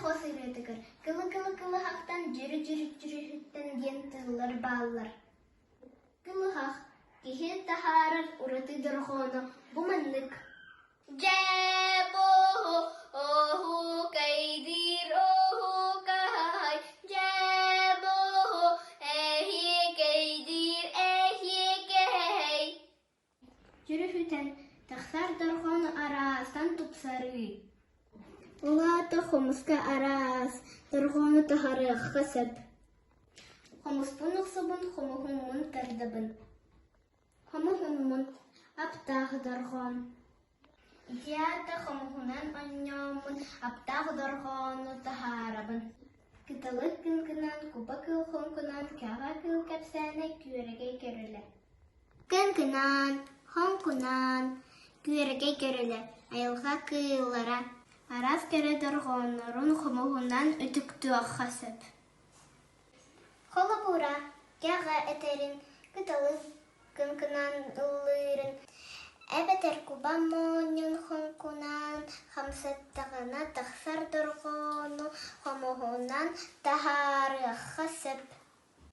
хос үйретігір. Кылы хақтан жүрі-жүрі-жүрі-хүрттен ден тығылар балылар. Кылы хақ, кехе тахарар ұраты дұрғаны бұманнық. Жәбо, оху, кайдир, оху, кай. Жәбо, эхе, кайдир, эхе, кай. Жүрі хүтен, тақсар дұрғаны арастан тұпсары. Улата хомуска арас, дұрғаны тахары қасып. Хомуспын ұқсыбын, хомухумын кардабын. Хомухумын аптағы дұрғын. Идеята хомухунан оннямын, аптағы дұрғаны тахарабын. Кытылық күн-күнан, купа кыл-хон күнан, каға кыл кәпсәне күреге көрілі. Күн-күнан, хон күнан, күреге көрілі, айылға кыллара. Арас кәрі дұрғанырын құмығынан үтікті аққасып. Қолы бұра, кәға әтерін, күтілі күн-күнан ұлырын. Әбәтер күба мұнын құн-күнан, қамсаттағына тақсар дұрғаны құмығынан тахары аққасып.